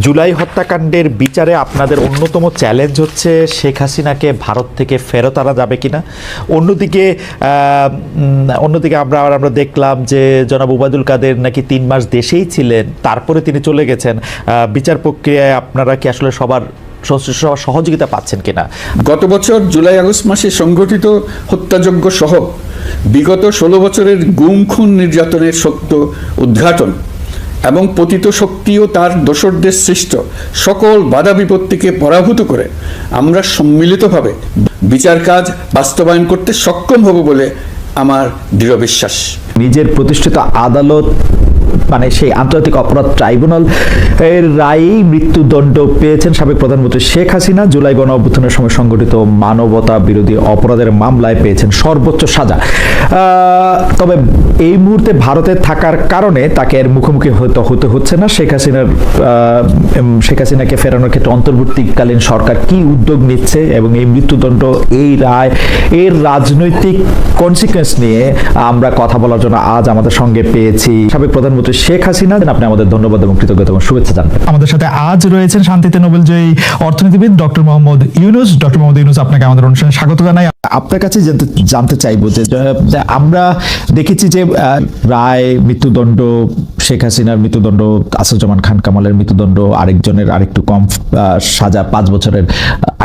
জুলাই হত্যাকাণ্ডের বিচারে আপনাদের অন্যতম চ্যালেঞ্জ হচ্ছে শেখ হাসিনাকে ভারত থেকে ফেরত আনা যাবে কিনা। অন্যদিকে আমরা দেখলাম যে জনাব ওবায়দুল কাদের নাকি 3 মাস দেশেই ছিলেন, তারপরে তিনি চলে গেছেন। বিচার প্রক্রিয়ায় আপনারা কি আসলে সবার সহযোগিতা পাচ্ছেন কিনা? গত বছর জুলাই আগস্ট মাসে সংঘটিত হত্যাযজ্ঞ সহ বিগত 16 বছরের গুম খুন নির্যাতনের সত্য উদ্ঘাটন এবং পতিত শক্তি ও তার দোসরদের সৃষ্ট সকল বাধা বিপত্তিকে পরাভূত করে আমরা সম্মিলিতভাবে বিচার কাজ বাস্তবায়ন করতে সক্ষম হব বলে আমার দৃঢ় বিশ্বাস। নিজের প্রতিষ্ঠিত আদালত মানে সেই আন্তর্জাতিক অপরাধ ট্রাইব্যুনাল এর রায়ে মৃত্যুদণ্ড পেয়েছেন সাবেক প্রধানমন্ত্রী শেখ হাসিনা। জুলাই গণ অভ্যুত্থানের সময় সংগঠিত মানবতা বিরোধী অপরাধের মামলায় পেয়েছেন সর্বোচ্চ সাজা। তবে এই মুহূর্তে ভারতে থাকার কারণে তাকে এর মুখোমুখি হতে হচ্ছে না। শেখ হাসিনাকে ফেরানোর ক্ষেত্রে অন্তর্বর্তীকালীন সরকার কি উদ্যোগ নিচ্ছে এবং এই মৃত্যুদণ্ড, এই রায়, এর রাজনৈতিক কনসিকুয়েন্স নিয়ে আমরা কথা বলার জন্য আজ আমাদের সঙ্গে পেয়েছি সাবেক প্রধানমন্ত্রী শেখ হাসিনা। আপনি আমাদের ধন্যবাদ এবং কৃতজ্ঞতা এবং শুভেচ্ছা জানাবেন। আমাদের সাথে আজ রয়েছেন শান্তিতে নোবেলজয়ী অর্থনীতিবিদ ডক্টর মোহাম্মদ ইউনুস। ডক্টর মোহাম্মদ ইউনুস, আপনাকে আমাদের অনুষ্ঠানে স্বাগত জানাই। আপনার কাছে জানতে চাইবো যে আমরা দেখেছি যে রায়, মৃত্যুদণ্ড, শেখ হাসিনার মৃত্যুদণ্ড, আসাদুজ্জামান খান কামালের মৃত্যুদণ্ড, আরেকজনের আরেকটু কম সাজা 5 বছরের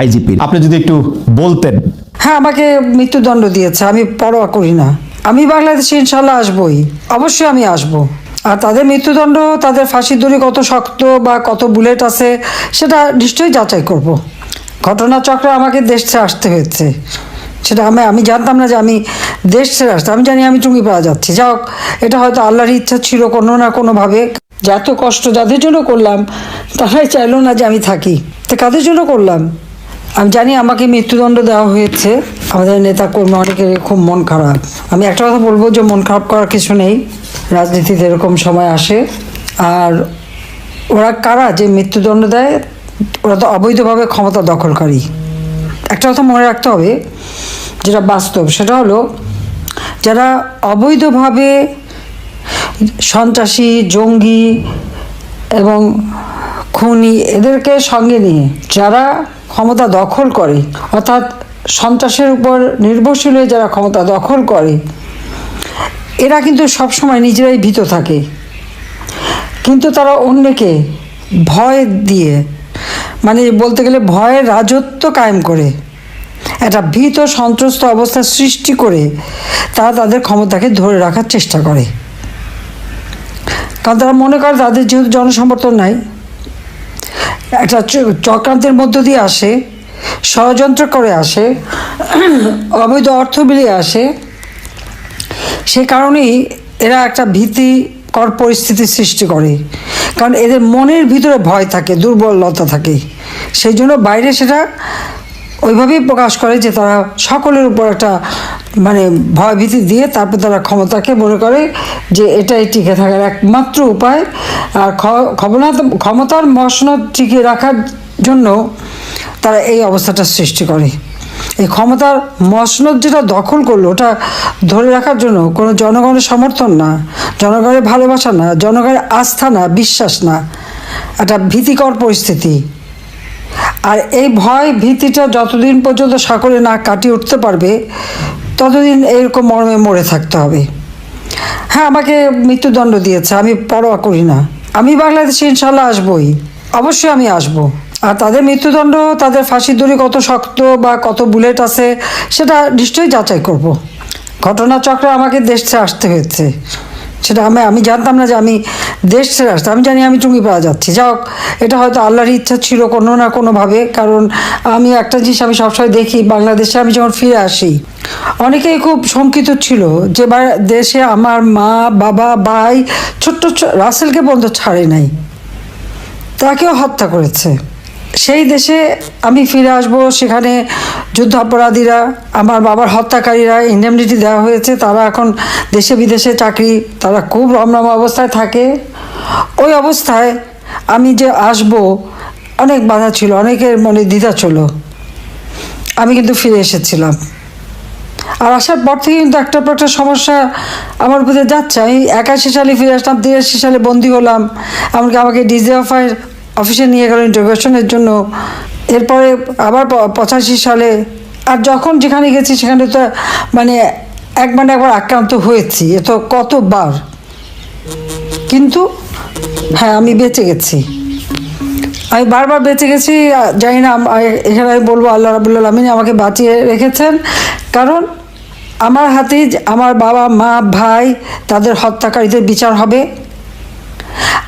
আইজিপি। আপনি যদি একটু বলতেন। হ্যাঁ, আমাকে মৃত্যুদণ্ড দিয়েছে, আমি পরোয়া করি না। আমি বাংলাদেশে ইনশাল্লাহ আসবই, অবশ্যই আমি আসবো। আর তাদের মৃত্যুদণ্ড, তাদের ফাঁসির দড়ি কত শক্ত বা কত বুলেট আছে সেটা নিশ্চয়ই যাচাই করব। ঘটনাচক্রে আমাকে দেশ ছেড়ে আসতে হয়েছে, সেটা আমি জানতাম না যে আমি দেশ ছেড়ে আসতে। আমি জানি আমি টুঙ্গিপাড়া যাচ্ছি। যাই হোক, এটা হয়তো আল্লাহর ইচ্ছা ছিল কোনো না কোনোভাবে। যে এত কষ্ট যাদের জন্য করলাম তারাই চাইলো না যে আমি থাকি, তো কাদের জন্য করলাম। আমি জানি আমাকে মৃত্যুদণ্ড দেওয়া হয়েছে। আমাদের নেতা কর্মী অনেকের খুব মন খারাপ। আমি একটা কথা বলবো যে মন খারাপ করার কিছু নেই, রাজনীতিতে এরকম সময় আসে। আর ওরা কারা যে মৃত্যুদণ্ড দেয়, ওরা তো অবৈধভাবে ক্ষমতা দখলকারী। একটা কথা মনে রাখতে হবে, যেটা বাস্তব, সেটা হলো যারা অবৈধভাবে সন্ত্রাসী, জঙ্গি এবং খুনি এদেরকে সঙ্গে নিয়ে যারা ক্ষমতা দখল করে, অর্থাৎ সন্ত্রাসের উপর নির্ভরশীল হয়ে যারা ক্ষমতা দখল করে, এরা কিন্তু সবসময় নিজেরাই ভীত থাকে। কিন্তু তারা অন্যকে ভয় দিয়ে, মানে বলতে গেলে ভয়ের রাজত্ব কায়েম করে, একটা ভীত সন্ত্রস্ত অবস্থা সৃষ্টি করে তারা তাদের ক্ষমতাকে ধরে রাখার চেষ্টা করে। কারণ তারা মনে করে তাদের যেহেতু জনসমর্থন নাই, একটা চক্রান্তের মধ্য দিয়ে আসে, ষড়যন্ত্র করে আসে, অবৈধ অর্থ বিলিয়ে আসে, সে কারণেই এরা একটা ভীতিকর পরিস্থিতির সৃষ্টি করে। কারণ এদের মনের ভিতরে ভয় থাকে, দুর্বলতা থাকে, সেই জন্য বাইরে সেটা ওইভাবেই প্রকাশ করে যে তারা সকলের উপর একটা মানে ভয় ভীতি দিয়ে তারপর তারা ক্ষমতাকে মনে করে যে এটাই টিকে থাকার একমাত্র উপায়। আর ক্ষমতার মসনদ টিকিয়ে রাখার জন্য তারা এই অবস্থাটা সৃষ্টি করে। এই ক্ষমতার মসনদ যেটা দখল করলো, ওটা ধরে রাখার জন্য কোনো জনগণের সমর্থন না, জনগণের ভালোবাসা না, জনগণের আস্থা না, বিশ্বাস না, একটা ভীতিকর পরিস্থিতি। আর এই ভয় ভীতিটা যতদিন পর্যন্ত সকলে না কাটিয়ে উঠতে পারবে, ততদিন এরকম মর্মে মরে থাকতে হবে। হ্যাঁ, আমাকে মৃত্যুদণ্ড দিয়েছে, আমি পরোয়া করি না। আমি বাংলাদেশে ইনশাল্লাহ আসবই, অবশ্যই আমি আসবো। আর তাদের মৃত্যুদণ্ড, তাদের ফাঁসির দড়ি কত শক্ত বা কত বুলেট আছে সেটা নিশ্চয়ই যাচাই করব। ঘটনাচক্রে আমাকে দেশ ছেড়ে আসতে হয়েছে, সেটা আমি জানতাম না যে আমি দেশ ছেড়ে আসতে। আমি জানি আমি টুঙ্গিপাড়া যাচ্ছি। যাই হোক, এটা হয়তো আল্লাহর ইচ্ছা ছিল কোনো না কোনোভাবে। কারণ আমি একটা জিনিস আমি সবসময় দেখি, বাংলাদেশে আমি যখন ফিরে আসি অনেকেই খুব শঙ্কিত ছিল যে দেশে আমার মা, বাবা, ভাই, ছোট্ট রাসেলকে পর্যন্ত ছাড়ে নাই, তাকেও হত্যা করেছে। সেই দেশে আমি ফিরে আসব, সেখানে যুদ্ধাপরাধীরা, আমার বাবার হত্যাকারীরা ইন্ডেমনিটি দেওয়া হয়েছে, তারা এখন দেশে বিদেশে চাকরি, তারা খুব রমরমা অবস্থায় থাকে। ওই অবস্থায় আমি যে আসব, অনেক বাধা ছিল, অনেকের মনে দ্বিধা ছিল। আমি কিন্তু ফিরে এসেছিলাম। আর আসার পর থেকে কিন্তু একটার পর একটা সমস্যা আমার উপরে যাচ্ছে। আমি 81 সালে ফিরে আসলাম, 83 সালে বন্দী হলাম, এমনকি আমাকে ডিজিএফআই অফিসে নিয়ে গেল ইন্টারভিউশনের জন্য। এরপরে আবার 85 সালে, আর যখন যেখানে গেছি সেখানে তো মানে একবার আক্রান্ত হয়েছি, এ তো কতবার। কিন্তু হ্যাঁ, আমি বেঁচে গেছি, আমি বারবার বেঁচে গেছি। জানি না, এখানে আমি বলবো আল্লাহ রাব্বুল আলামিন আমাকে বাঁচিয়ে রেখেছেন, কারণ আমার হাতেই আমার বাবা মা ভাই তাদের হত্যাকারীদের বিচার হবে,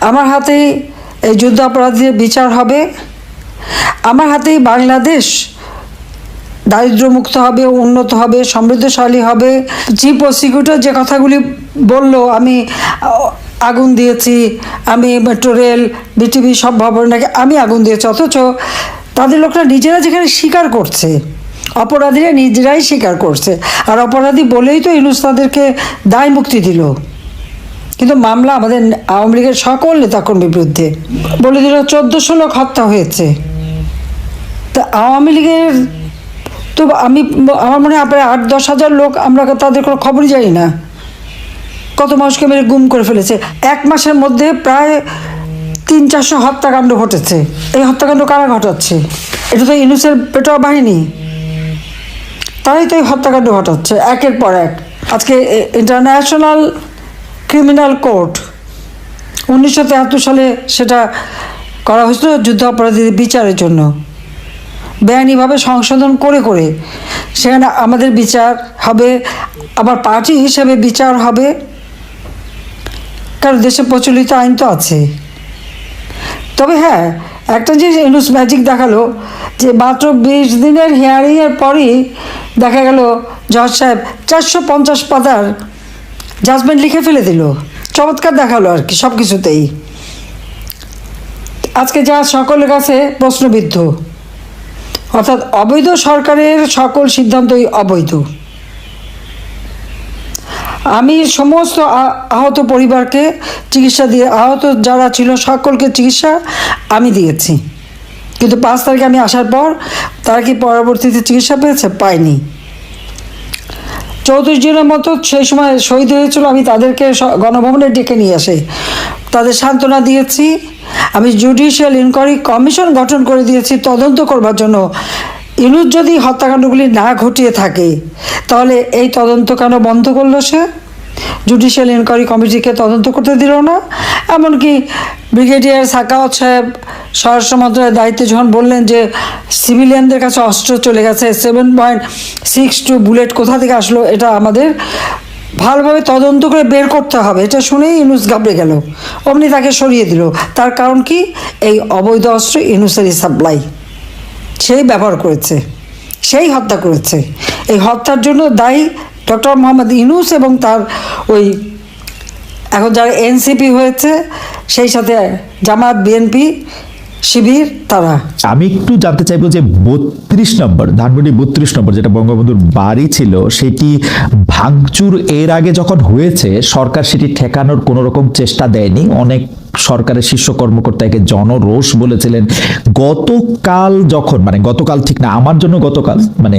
আমার হাতেই এই যুদ্ধাপরাধীদের বিচার হবে, আমার হাতেই বাংলাদেশ দারিদ্র্যমুক্ত হবে, উন্নত হবে, সমৃদ্ধশালী হবে। চিফ প্রসিকিউটর যে কথাগুলি বলল, আমি আগুন দিয়েছি, আমি মেট্রো রেল বিটিভি সব ভবন নাকি আমি আগুন দিয়েছি, অথচ তাদের লোকরা নিজেরা যেখানে স্বীকার করছে, অপরাধীরা নিজেরাই স্বীকার করছে, আর অপরাধী বলেই তো ইউনূস তাদেরকে দায় মুক্তি দিল। কিন্তু মামলা আমাদের আওয়ামী লীগের সকল নেতাকর্মীর বিরুদ্ধে, বলে দিল 1400 লোক হত্যা হয়েছে। তা আওয়ামী লীগের তো আমার মনে হয় প্রায় 8-10 হাজার লোক, আমরা তাদের কোনো খবরই জানি না, কত মানুষকে মেরে গুম করে ফেলেছে। 1 মাসের মধ্যে প্রায় 300-400 হত্যাকাণ্ড ঘটেছে। এই হত্যাকাণ্ড কারা ঘটাচ্ছে? এটা তো ইউনূসের পেটোয়া বাহিনী, তারাই তো এই হত্যাকাণ্ড ঘটাচ্ছে একের পর এক। আজকে ইন্টারন্যাশনাল ক্রিমিনাল কোর্ট 1973 সালে সেটা করা হয়েছিল যুদ্ধ অপরাধীদের বিচারের জন্য, বেআইনিভাবে সংশোধন করে করে সেখানে আমাদের বিচার হবে, আবার পার্টি হিসেবে বিচার হবে, কারণ দেশে প্রচলিত আইন তো আছে। তবে হ্যাঁ, একটা জিনিস ইউনূস ম্যাজিক দেখালো, যে মাত্র 20 দিনের হিয়ারিংয়ের পরই দেখা গেল জজ সাহেব 450 পাতার জাজমেন্ট লিখে ফেলে দিল। চমৎকার দেখালো আর কি সব কিছুতেই। আজকে যা সকলের কাছে প্রশ্নবিদ্ধ, অর্থাৎ অবৈধ সরকারের সকল সিদ্ধান্তই অবৈধ। আমি সমস্ত আহত পরিবারকে চিকিৎসা দিয়ে, আহত যারা ছিল সকলকে চিকিৎসা আমি দিয়েছি, কিন্তু 5 তারিখে আমি আসার পর তারা কি পরবর্তীতে চিকিৎসা পেয়েছে? পায়নি। 34 জনের মতো সেই সময় শহীদ হয়েছিল, আমি তাদেরকে গণভবনে ডেকে নিয়ে আসে তাদের সান্ত্বনা দিয়েছি। আমি জুডিশিয়াল ইনকোয়ারি কমিশন গঠন করে দিয়েছি তদন্ত করবার জন্য। ইউনূস যদি হত্যাকাণ্ডগুলি না ঘটিয়ে থাকে তাহলে এই তদন্ত কেন বন্ধ করলো সে? জুডিশিয়াল ইনকোয়ারি কমিটিকে তদন্ত করতে দিল না। এমনকি ব্রিগেডিয়ার সাখাওয়াত সাহেব স্বরাষ্ট্র মন্ত্রণালয়ের দায়িত্বে যখন বললেন যে সিভিলিয়ানদের কাছে অস্ত্র চলে গেছে, 7.62 বুলেট কোথা থেকে আসলো, এটা আমাদের ভালোভাবে তদন্ত করে বের করতে হবে, এটা শুনেই ইউনূস ঘাবড়ে গেল, অমনি তাকে সরিয়ে দিল। তার কারণ কি? এই অবৈধ অস্ত্র ইউনূসেরই সাপ্লাই, সেই ব্যবহার করেছে, সেই হত্যা করেছে। এই হত্যার জন্য দায়ী ডক্টর মোহাম্মদ ইউনূস এবং তার ওই এখন যারা এনসিপি হয়েছে, সেই সাথে জামাত, বিএনপি, শিবির, তারা। আমি একটু জানতে চাইবো যে 32 নম্বর ধানমন্ডি 32 নম্বর যেটা বঙ্গবন্ধুর বাড়ি ছিল, সেটি ভাঙচুর এর আগে যখন হয়েছে সরকার সেটি ঠেকানোর কোনো রকম চেষ্টা দেয়নি। অনেক সরকারের শীর্ষ কর্মকর্তা একে জনরোষ বলেছিলেন। গতকাল যখন, মানে গতকাল ঠিক না, আমার জন্য গতকাল মানে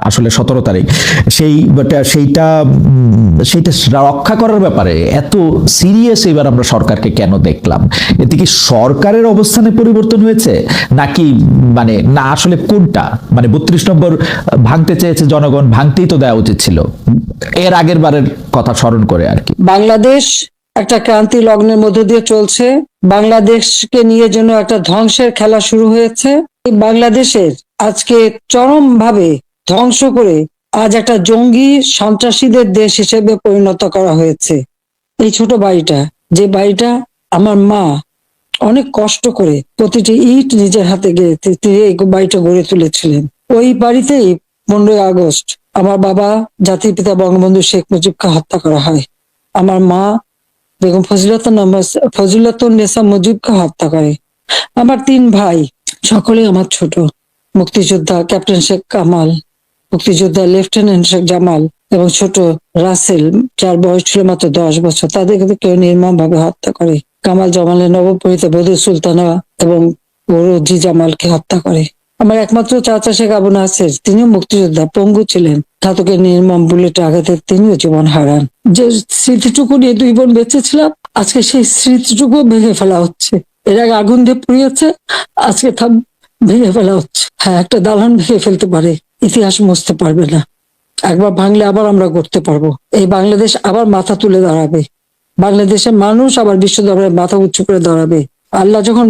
আসলে 17 তারিখ, সেইটা রক্ষা করার ব্যাপারে এত সিরিয়াস এবার আমরা সরকারকে কেন দেখলাম? এতে কি সরকারের অবস্থানে পরিবর্তন হয়েছে নাকি মানে না, আসলে কোনটা? মানে 32 নম্বর ভাঙতে চেয়েছে জনগণ, ভাঙতেই তো দেওয়া উচিত ছিল এর আগের বারের কথা স্মরণ করে আর কি। বাংলাদেশ একটা ক্রান্তি লগ্নের মধ্য দিয়ে চলছে, বাংলাদেশকে নিয়ে যেন একটা ধ্বংসের খেলা শুরু হয়েছে। এই বাংলাদেশের আজকে চরমভাবে ধ্বংস করে আজ একটা জঙ্গি সন্ত্রাসীদের দেশ হিসেবে পরিণত করা হয়েছে। এই ছোট বাড়িটা, যে বাড়িটা আমার মা অনেক কষ্ট করে প্রতিটি ইট নিজের হাতে তিনি এই বাড়িটা গড়ে তুলেছিলেন, ওই বাড়িতেই 15ই আগস্ট আমার বাবা জাতির পিতা বঙ্গবন্ধু শেখ মুজিবকে হত্যা করা হয়। আমার মা বেগম ফজিলাতুন্নেসা মুজিবকে হত্যা করে। আমার 3 ভাই, সকলেই আমার ছোট। মুক্তিযোদ্ধা ক্যাপ্টেন শেখ কামাল, মুক্তিযোদ্ধা লেফটেন্যান্ট শেখ জামাল এবং ছোট রাসেল, যার বয়স ছিল মাত্র 10 বছর, তাদেরকে কেউ নির্মম ভাবে হত্যা করে। কামাল জামালের নবপরিণীতা বধূ সুলতানা এবং রোজি জামালকে হত্যা করে। আমার একমাত্র চাচা শেখ আবু নাসের, তিনিও মুক্তিযোদ্ধা, পঙ্গু ছিলেন, ঘাতকের নির্মম বুলেটে আঘাতে তিনিও জীবন হারান। যে স্মৃতিটুকু নিয়ে 2 বোন বেঁচে ছিলাম, আজকে সেই স্মৃতিটুকু ভেঙে ফেলা হচ্ছে। এর আগে আগুন দিয়ে পুড়িয়েছে, আজকে তা ভেঙে ফেলা হচ্ছে। হ্যাঁ, একটা দালান ভেঙে ফেলতে পারে, ইতিহাস মুছতে পারবে না। একবার ভাঙলে আবার আমরা গড়তে পারবো। এই বাংলাদেশ আবার মাথা তুলে দাঁড়াবে, বাংলাদেশের মানুষ আবার বিশ্ব দরবারে মাথা উঁচু করে দাঁড়াবে। আল্লাহ যখন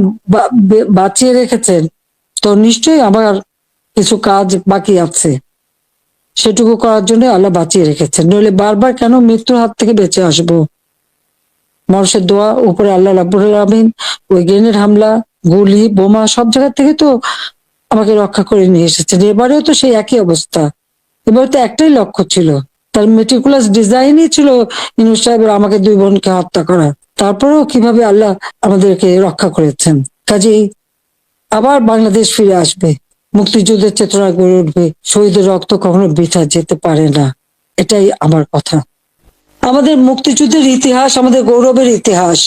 বাঁচিয়ে রেখেছেন, তো নিশ্চয়ই আবার কিছু কাজ বাকি আছে, সেটুকু করার জন্য আল্লাহ বাঁচিয়ে রেখেছেন। নইলে বারবার কেন মৃত্যুর হাত থেকে বেঁচে আসবো? মানুষের দোয়া, উপরে আল্লাহ রাব্বুল আলামিন ওই গ্রেনেড হামলা, গুলি, বোমা সব জায়গা থেকে তো আমাকে রক্ষা করে নিয়ে এসেছেন। এবারেও তো সেই একই অবস্থা। এবার তো একটাই লক্ষ্য ছিল, তার মেটিকুলাস ডিজাইনই ছিল ইউনূস সাহেবের আমাকে 2 বোনকে হত্যা করা। তারপরেও কিভাবে আল্লাহ আমাদেরকে রক্ষা করেছেন। কাজেই আবার বাংলাদেশ ফিরে আসবে, মুক্তিযুদ্ধের চেতনা গড়ে উঠবে, শহীদের রক্ত কখনো বৃথা যেতে পারে না, এটাই আমার কথা। আমাদের মুক্তিযুদ্ধের ইতিহাস আমাদের গৌরবের ইতিহাস,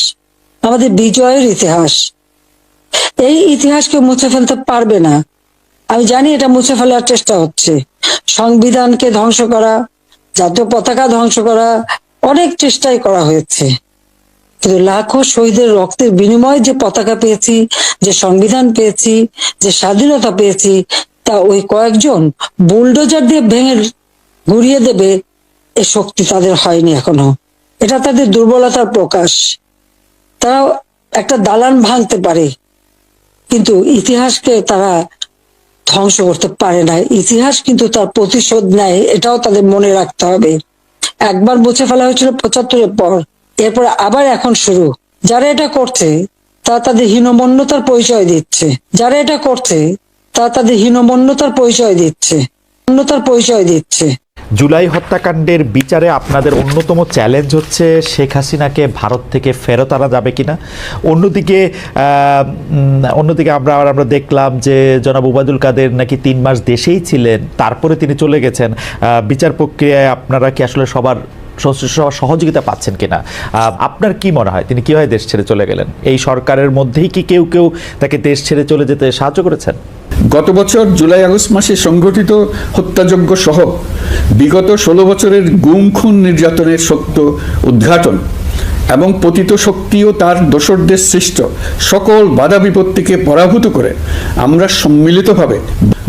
আমাদের বিজয়ের ইতিহাস। এই ইতিহাসকে মুছে ফেলতে পারবে না। আমি জানি এটা মুছে ফেলার চেষ্টা হচ্ছে, সংবিধানকে ধ্বংস করা, জাতীয় পতাকা ধ্বংস করা, অনেক চেষ্টাই করা হয়েছে। কিন্তু লাখো শহীদের রক্তের বিনিময়ে যে পতাকা পেয়েছি, যে সংবিধান পেয়েছি, যে স্বাধীনতা পেয়েছি, তা ওই কয়েকজন বুলডোজার দিয়ে ভেঙে গুড়িয়ে দেবে এ শক্তি তাদের হয়নি এখনো। এটা তাদের দুর্বলতার প্রকাশ। তারা একটা দালান ভাঙতে পারে, কিন্তু ইতিহাসকে তারা ধ্বংস করতে পারে না। ইতিহাস কিন্তু তার প্রতিশোধ নেয়, এটাও তাদের মনে রাখতে হবে। একবার মুছে ফেলা হয়েছিল 75-এর পর, এরপর আবার এখন শুরু। যারা এটা করছে তারা তাদের হীনমন্যতার পরিচয় দিচ্ছে, যারা এটা করছে তারা তাদের হীনমন্যতার পরিচয় দিচ্ছে। জুলাই হত্যাকাণ্ডের বিচারে আপনাদের অন্যতম চ্যালেঞ্জ হচ্ছে শেখ হাসিনাকে ভারত থেকে ফেরত আনা যাবে কিনা। অন্যদিকে আমরা দেখলাম যে জনাব ওবায়দুল কাদের নাকি 3 মাস দেশেই ছিলেন, তারপরে তিনি চলে গেছেন। বিচার প্রক্রিয়ায় আপনারা কি আসলে সবার সহযোগিতা পাচ্ছেন কিনা? আপনার কি মনে হয় তিনি কিভাবে দেশ ছেড়ে চলে গেলেন? এই সরকারের মধ্যেই কি কেউ তাকে দেশ ছেড়ে চলে যেতে সাহায্য করেছেন? গত বছর জুলাই আগস্ট মাসে সংঘটিত হত্যাযজ্ঞ সহ বিগত 16 বছরের গুম খুন নির্যাতনের সত্য উদ্ঘাটন এবং পতিত শক্তি ও তার দোসরদের সৃষ্ট সকল বাধা বিপত্তিকে পরাভূত করে আমরা সম্মিলিতভাবে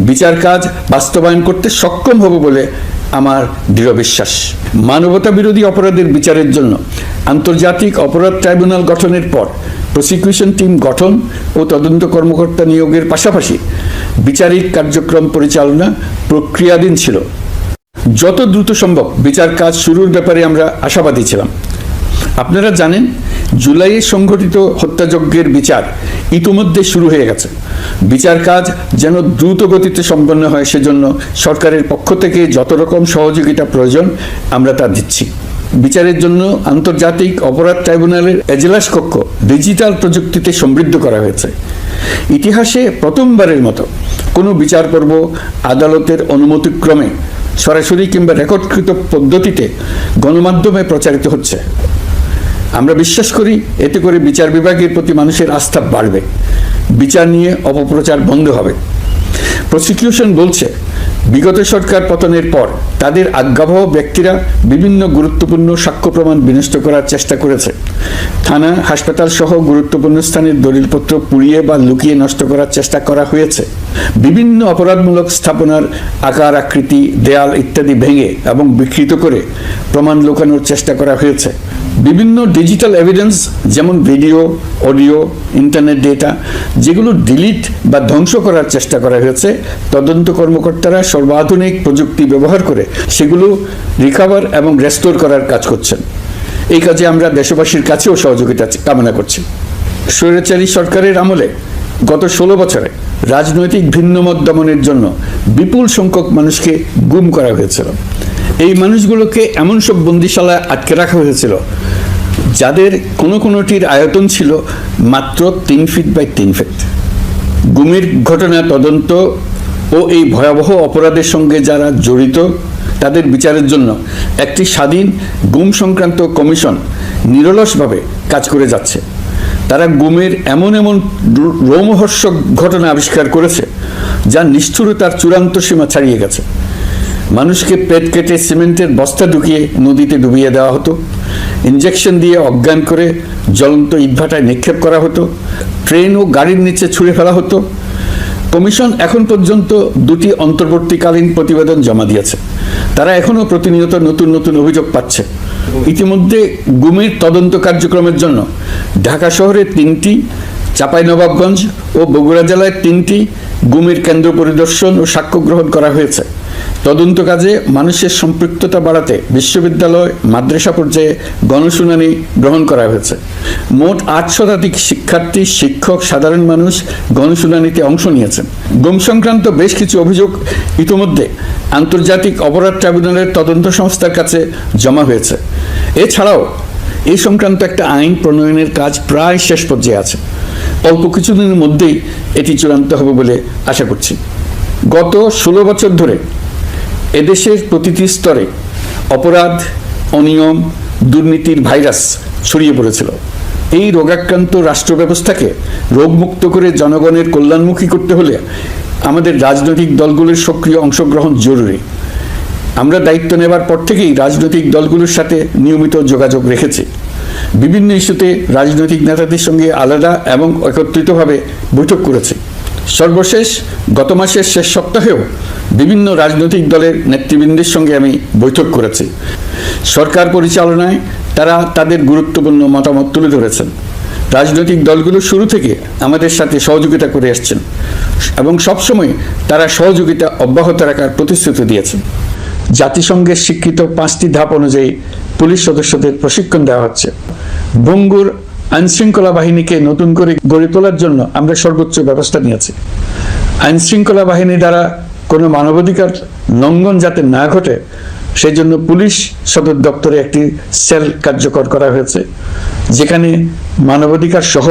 বিচার কাজ বাস্তবায়ন করতে সক্ষম হব বলে আমার দৃঢ় বিশ্বাস। মানবতা বিরোধী অপরাধের বিচারের জন্য আন্তর্জাতিক অপরাধ ট্রাইব্যুনাল গঠনের পর প্রসিকিউশন টিম গঠন ও তদন্ত কর্মকর্তা নিয়োগের পাশাপাশি বিচারিক কার্যক্রম পরিচালনা প্রক্রিয়াধীন ছিল। যত দ্রুত সম্ভব বিচার কাজ শুরুর ব্যাপারে আমরা আশাবাদী ছিলাম। আপনারা জানেন, জুলাইয়ে সংঘটিত হত্যাযজ্ঞের বিচার ইতিমধ্যে শুরু হয়ে গেছে। বিচার কাজ যেন দ্রুত গতিতে সম্পন্ন হয়, সেজন্য সরকারের পক্ষ থেকে যত রকম সহযোগিতা প্রয়োজন আমরা তা দিচ্ছি। বিচারের জন্য আন্তর্জাতিক অপরাধ ট্রাইব্যুনালের এজলাস কক্ষ ডিজিটাল প্রযুক্তিতে সমৃদ্ধ করা হয়েছে। ইতিহাসে প্রথমবারের মতো কোনো বিচার পর্ব আদালতের অনুমতিক্রমে সরাসরি কিংবা রেকর্ডকৃত পদ্ধতিতে গণমাধ্যমে প্রচারিত হচ্ছে। আমরা বিশ্বাস করি এতে করে বিচার বিভাগের প্রতি মানুষের আস্থা বাড়বে, বিচার নিয়ে অপপ্রচার বন্ধ হবে। প্রসিকিউশন বলছে, বিগত সরকার পতনের পর তাদের আজ্ঞাবহ ব্যক্তিরা বিভিন্ন গুরুত্বপূর্ণ সাক্ষ্য প্রমাণ বিনষ্ট করার চেষ্টা করেছে। থানা, হাসপাতাল সহ গুরুত্বপূর্ণ স্থানের দলিলপত্র পুড়িয়ে বা লুকিয়ে নষ্ট করার চেষ্টা করা হয়েছে। বিভিন্ন অপরাধমূলক স্থাপনার আকার আকৃতি, দেয়াল ইত্যাদি ভেঙে এবং বিকৃত করে প্রমাণ লুকানোর চেষ্টা করা হয়েছে। বিভিন্ন ডিজিটাল এভিডেন্স যেমন ভিডিও, অডিও, ইন্টারনেট ডেটা, যেগুলো ডিলিট বা ধ্বংস করার চেষ্টা করা হয়েছে, তদন্ত কর্মকর্তারা সর্বাধুনিক প্রযুক্তি ব্যবহার করে সেগুলো রিকভার এবং রেস্টোর করার কাজ করছেন। এই কাজে আমরা দেশবাসীর কাছেও সহযোগিতা কামনা করছি। স্বৈরাচারী সরকারের আমলে গত 16 বছরে রাজনৈতিক ভিন্নমত দমনের জন্য বিপুল সংখ্যক মানুষকে গুম করা হয়েছিল। এই মানুষগুলোকে এমন সব বন্দিশালায় আটকে রাখা হয়েছিল যাদের কোনোটির আয়তন ছিল মাত্র 3 ফিট বাই 3 ফিট। গুমের ঘটনা তদন্ত ও এই ভয়াবহ অপরাধের সঙ্গে যারা জড়িত তাদের বিচারের জন্য একটি স্বাধীন গুম সংক্রান্ত কমিশন নিরলসভাবে কাজ করে যাচ্ছে। তারা গুমের এমন রোমহর্ষক ঘটনা আবিষ্কার করেছে যা নিষ্ঠুরতার চূড়ান্ত সীমা ছাড়িয়ে গেছে। মানুষকে পেট কেটে সিমেন্টের বস্তা ঢুকিয়ে নদীতে ডুবিয়ে দেওয়া হতো, ইনজেকশন দিয়ে অজ্ঞান করে জ্বলন্ত ইটভাটায় নিক্ষেপ করা হতো, ট্রেন ও গাড়ির নিচে ছুঁড়ে ফেলা হতো। কমিশন এখন পর্যন্ত 2টি অন্তর্বর্তীকালীন প্রতিবেদন জমা দিয়েছে। তারা এখনও প্রতিনিয়ত নতুন নতুন অভিযোগ পাচ্ছে। ইতিমধ্যে গুমের তদন্ত কার্যক্রমের জন্য ঢাকা শহরে 3টি, চাঁপাইনবাবগঞ্জ ও বগুড়া জেলায় 3টি গুমের কেন্দ্র পরিদর্শন ও সাক্ষ্য গ্রহণ করা হয়েছে। তদন্ত কাজে মানুষের সম্পৃক্ততা বাড়াতে বিশ্ববিদ্যালয়, মাদ্রাসা পর্যায়ে গণশুনানি গ্রহণ করা হয়েছে। মোট 8 শতাধিক শিক্ষার্থী, শিক্ষক, সাধারণ মানুষ গণশুনানিতে অংশ নিয়েছেন। গুম সংক্রান্ত বেশ কিছু অভিযোগ ইতিমধ্যে আন্তর্জাতিক অপরাধ ট্রাইব্যুনালের তদন্ত সংস্থার কাছে জমা হয়েছে। এছাড়াও এই সংক্রান্ত একটা আইন প্রণয়নের কাজ প্রায় শেষ পর্যায়ে আছে। অল্প কিছুদিনের মধ্যেই এটি চূড়ান্ত হবে বলে আশা করছি। গত 16 বছর ধরে এদেশের প্রতিটি স্তরে অপরাধ, অনিয়ম, দুর্নীতির ভাইরাস ছড়িয়ে পড়েছিল। এই রোগাক্রান্ত রাষ্ট্র ব্যবস্থাকে রোগমুক্ত করে জনগণের কল্যাণমুখী করতে হলে আমাদের রাজনৈতিক দলগুলোর সক্রিয় অংশগ্রহণ জরুরি। আমরা দায়িত্ব নেবার পর থেকেই রাজনৈতিক দলগুলোর সাথে নিয়মিত যোগাযোগ রেখেছি। বিভিন্ন ইস্যুতে রাজনৈতিক নেতাদের সঙ্গে আলাদা এবং একত্রিতভাবে বৈঠক করেছি। সর্বশেষ গত মাসের শেষ সপ্তাহেও বিভিন্ন রাজনৈতিক দলের নেতৃবৃন্দের সঙ্গে আমি বৈঠক করেছি। সরকার পরিচালনায় তারা তাদের গুরুত্বপূর্ণ মতামত তুলে ধরেছেন। রাজনৈতিক দলগুলো শুরু থেকে আমাদের সাথে সহযোগিতা করে আসছেন এবং সবসময় তারা সহযোগিতা অব্যাহত রাখার প্রতিশ্রুতি দিয়েছেন। জাতিসংঘের স্বীকৃত 5টি ধাপ অনুযায়ী পুলিশ সদস্যদের প্রশিক্ষণ দেওয়া হচ্ছে। ভঙ্গুর আইনশৃঙ্খলা বাহিনীকে নতুন করে গড়ে তোলার জন্য আমরা সর্বোচ্চ ব্যবস্থা নিয়েছি। আইনশৃঙ্খলা বাহিনী দ্বারা কোনো মানবাধিকার লঙ্ঘন যাতে না ঘটে সেই জন্য পুলিশ সদর দপ্তরে একটি সেল কার্যকর করা হয়েছে, যেখানে মানবাধিকার সহ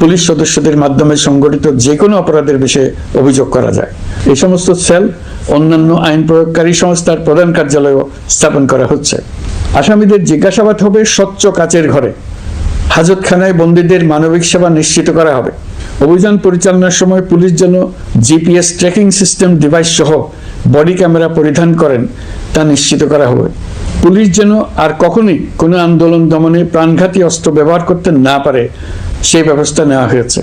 পুলিশ সদস্যদের মাধ্যমে সংগঠিত যে কোনো অপরাধের বিষয়ে অভিযোগ করা যায়। এই সমস্ত সেল অন্যান্য আইন প্রয়োগকারী সংস্থার প্রধান কার্যালয়ও স্থাপন করা হচ্ছে। আসামিদের জিজ্ঞাসাবাদ হবে স্বচ্ছ কাচের ঘরে। হাজতখানায় বন্দীদের মানবিক সেবা নিশ্চিত করা হবে। অভিযান পরিচালনার সময় পুলিশ যেন জিপিএস ট্র্যাকিং সিস্টেম ডিভাইস সহ বডি ক্যামেরা পরিধান করেন তা নিশ্চিত করা হবে। পুলিশ যেন আর কখনোই কোনো আন্দোলন দমনে প্রাণঘাতী অস্ত্র ব্যবহার করতে না পারে সেই ব্যবস্থা নেওয়া হয়েছে।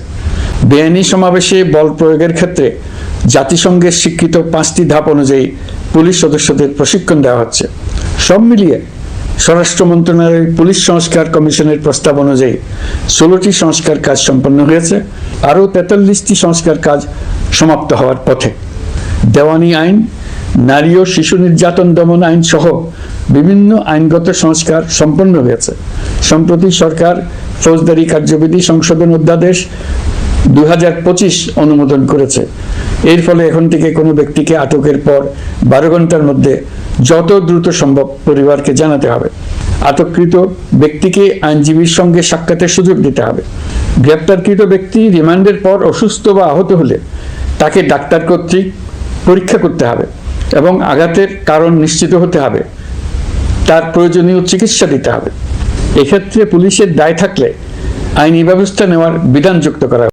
বেআইনি সমাবেশে বল প্রয়োগের ক্ষেত্রে জাতিসংঘের স্বীকৃত 5টি ধাপ অনুযায়ী পুলিশ সদস্যদের প্রশিক্ষণ দেওয়া হচ্ছে। সব মিলিয়ে স্বরাষ্ট্র মন্ত্রণালয়ের পুলিশ সংস্কার কমিশনের প্রস্তাব অনুযায়ী 16টি সংস্কার কাজ সম্পন্ন হয়েছে। আরও 43টি সংস্কার কাজ সমাপ্ত হওয়ার পথে। দেওয়ানি আইন, নারী ও শিশু নির্যাতন দমন আইন সহ বিভিন্ন আইনগত সংস্কার সম্পন্ন হয়েছে। সম্প্রতি সরকার ফৌজদারি কার্যবিধি সংশোধন অধ্যাদেশ 2025 অনুমোদন করেছে। এর ফলে এখন থেকে কোনো ব্যক্তিকে আটকের পর 12 ঘন্টার মধ্যে যত দ্রুত সম্ভব পরিবারকে জানাতে হবে। আটককৃত ব্যক্তিকে আইনজীবীর সঙ্গে সাক্ষাতের সুযোগ দিতে হবে। গ্রেপ্তারকৃত ব্যক্তি রিমান্ডের পর অসুস্থ বা আহত হলে তাকে ডাক্তার কর্তৃক পরীক্ষা করতে হবে এবং আঘাতের কারণ নিশ্চিত হতে হবে। তার প্রয়োজনীয় চিকিৎসা দিতে হবে। এক্ষেত্রে পুলিশের দায় থাকলে আইনি ব্যবস্থা নেওয়ার বিধান যুক্ত করা